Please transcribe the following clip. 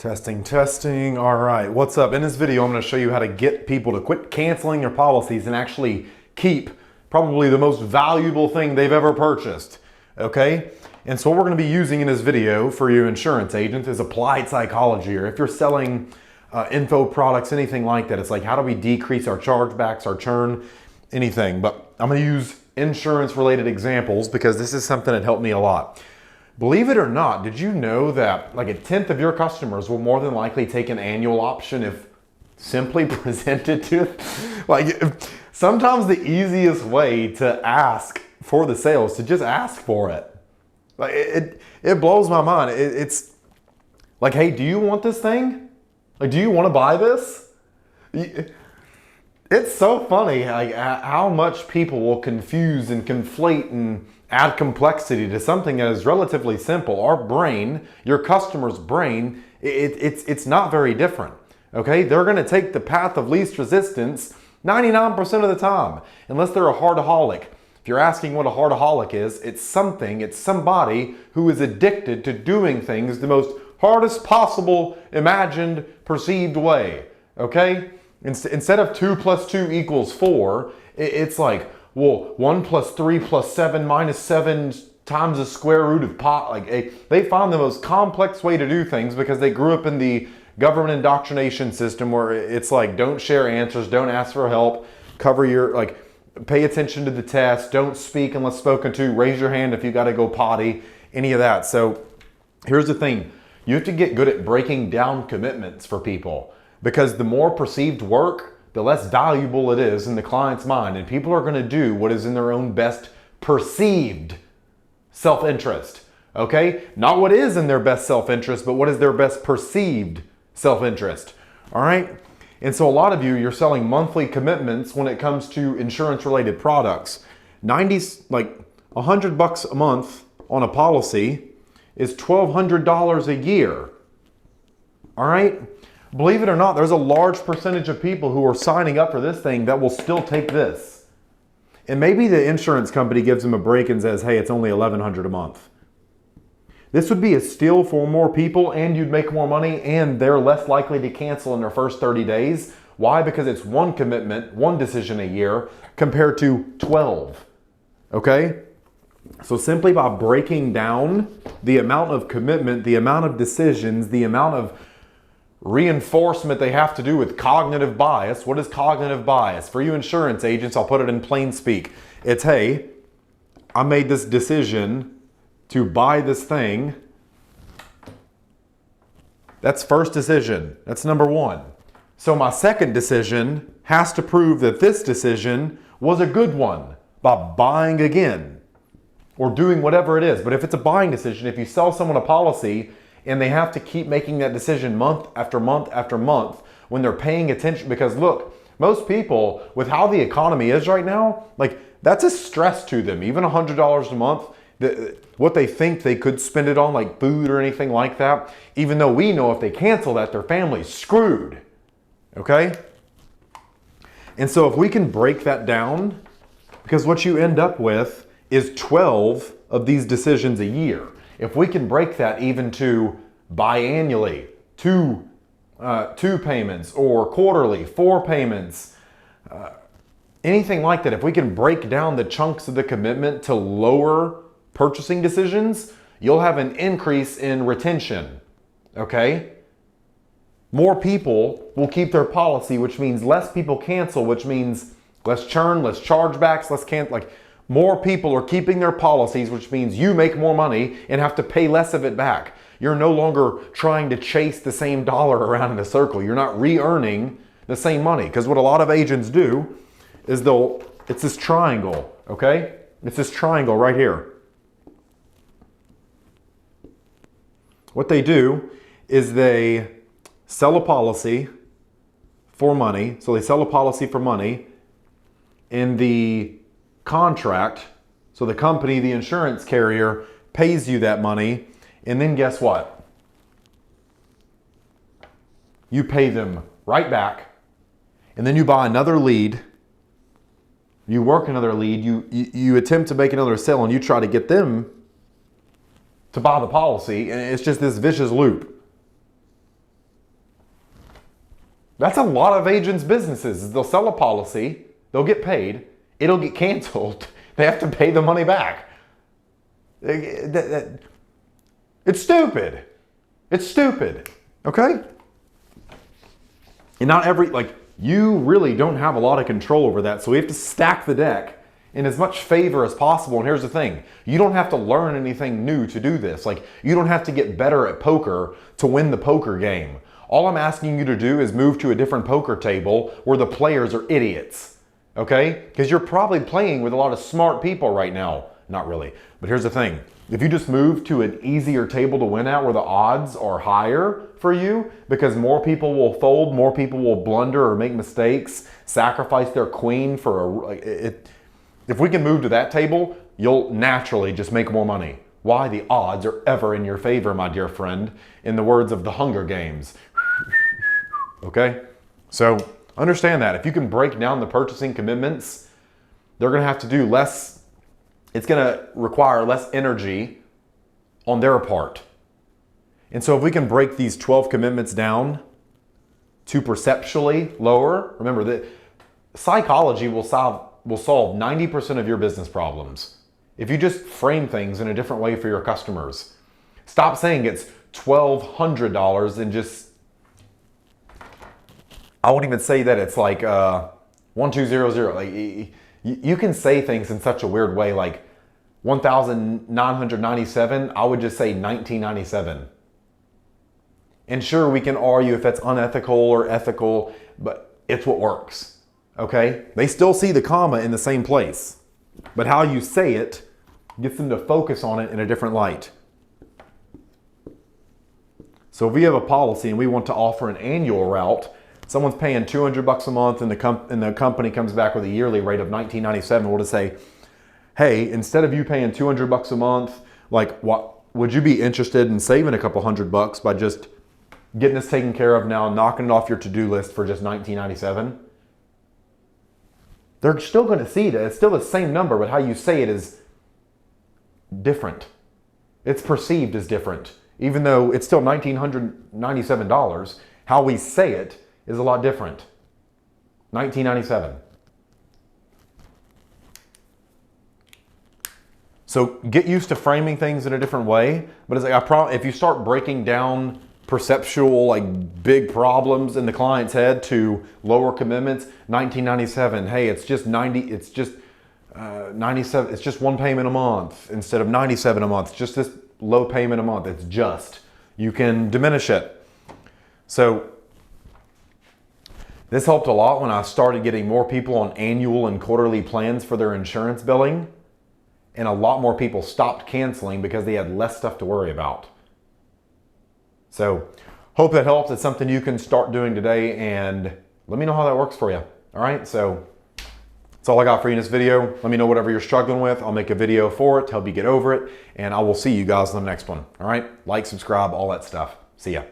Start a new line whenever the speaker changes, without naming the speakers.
Testing, testing. All right, what's up? In this video, I'm going to show you how to get people to quit canceling their policies and actually keep probably the most valuable thing they've ever purchased. Okay? And so what we're going to be using in this video for you insurance agents is applied psychology, or if you're selling info products, anything like that. It's like, how do we decrease our chargebacks, our churn, anything. But I'm going to use insurance related examples because this is something that helped me a lot. Believe it or not, did you know that like 1/10 of your customers will more than likely take an annual option if simply presented to them? Like, sometimes the easiest way to ask for the sale is to just ask for it. Like, it blows my mind. It's like, hey, do you want this thing? Like, do you want to buy this? It's so funny like how much people will confuse and conflate and add complexity to something that is relatively simple. Our brain, your customer's brain, it's not very different. Okay, they're going to take the path of least resistance 99% of the time, unless they're a hardholic. If you're asking what a hardholic is, it's somebody who is addicted to doing things the most hardest possible imagined, perceived way. Okay, instead of 2 + 2 = 4, it's like, well, 1 + 3 + 7 - 7 times the square root of pi. Like, they find the most complex way to do things because they grew up in the government indoctrination system where it's like, don't share answers, don't ask for help, cover your, like, pay attention to the test, don't speak unless spoken to, raise your hand if you got to go potty, any of that. So here's the thing. You have to get good at breaking down commitments for people, because the more perceived work, the less valuable it is in the client's mind. And people are going to do what is in their own best perceived self-interest. Okay? Not what is in their best self-interest, but what is their best perceived self-interest. All right? And so a lot of you, you're selling monthly commitments when it comes to insurance-related products. Like $100 a month on a policy is $1,200 a year. All right? Believe it or not, there's a large percentage of people who are signing up for this thing that will still take this. And maybe the insurance company gives them a break and says, hey, it's only $1,100 a month. This would be a steal for more people, and you'd make more money, and they're less likely to cancel in their first 30 days. Why? Because it's one commitment, one decision a year, compared to 12. Okay? So simply by breaking down the amount of commitment, the amount of decisions, the amount of reinforcement they have to do with cognitive bias. What is cognitive bias? For you insurance agents, I'll put it in plain speak. It's, hey, I made this decision to buy this thing. That's first decision. That's number one. So my second decision has to prove that this decision was a good one by buying again or doing whatever it is. But if it's a buying decision, if you sell someone a policy and they have to keep making that decision month after month after month when they're paying attention, because look, most people, with how the economy is right now, like, that's a stress to them. Even $100 a month, what they think they could spend it on, like food or anything like that, even though we know if they cancel that, their family's screwed. Okay? And so if we can break that down, because what you end up with is 12 of these decisions a year. If we can break that even to biannually, two payments, or quarterly, 4 payments, anything like that, if we can break down the chunks of the commitment to lower purchasing decisions, you'll have an increase in retention. Okay? More people will keep their policy, which means less people cancel, which means less churn, less chargebacks, less more people are keeping their policies, which means you make more money and have to pay less of it back. You're no longer trying to chase the same dollar around in a circle. You're not re-earning the same money. Because what a lot of agents do is it's this triangle, okay? It's this triangle right here. What they do is they sell a policy for money. So they sell a policy for money. In the contract, so the company, the insurance carrier, pays you that money, and then guess what? You pay them right back, and then you buy another lead, you work another lead, you attempt to make another sale, and you try to get them to buy the policy, and it's just this vicious loop. That's a lot of agents' businesses. They'll sell a policy, they'll get paid, it'll get canceled, they have to pay the money back. It's stupid. It's stupid, okay? And not every, you really don't have a lot of control over that, so we have to stack the deck in as much favor as possible. And here's the thing, you don't have to learn anything new to do this. You don't have to get better at poker to win the poker game. All I'm asking you to do is move to a different poker table where the players are idiots, okay? Because you're probably playing with a lot of smart people right now. Not really, but here's the thing. If you just move to an easier table to win at where the odds are higher for you, because more people will fold, more people will blunder or make mistakes, sacrifice their queen for if we can move to that table, you'll naturally just make more money. Why? The odds are ever in your favor, my dear friend, in the words of the Hunger Games. Okay? So understand that. If you can break down the purchasing commitments, they're going to have to do less. It's going to require less energy on their part. And so if we can break these 12 commitments down to perceptually lower, remember that psychology will solve 90% of your business problems. If you just frame things in a different way for your customers. Stop saying it's $1,200 and just, I won't even say that it's 1200. You can say things in such a weird way, like 1,997, I would just say 1997. And sure, we can argue if that's unethical or ethical, but it's what works. Okay? They still see the comma in the same place, but how you say it gets them to focus on it in a different light. So if we have a policy and we want to offer an annual route, someone's paying $200 a month and the company comes back with a yearly rate of $19.97, we'll just say, hey, instead of you paying $200 a month, what would you be interested in saving a couple $100 by just getting this taken care of now, knocking it off your to-do list for just $19.97? They're still going to see that. It's still the same number, but how you say it is different. It's perceived as different. Even though it's still $1,997, how we say it is a lot different. $19.97. So get used to framing things in a different way. But it's if you start breaking down perceptual big problems in the client's head to lower commitments, 1997, hey, it's just 97, it's just one payment a month instead of 97 a month, just this low payment a month. It's just, you can diminish it. So this helped a lot when I started getting more people on annual and quarterly plans for their insurance billing, and a lot more people stopped canceling because they had less stuff to worry about. So hope that helps. It's something you can start doing today, and let me know how that works for you. All right, so that's all I got for you in this video. Let me know whatever you're struggling with. I'll make a video for it to help you get over it, and I will see you guys in the next one. All right, like, subscribe, all that stuff. See ya.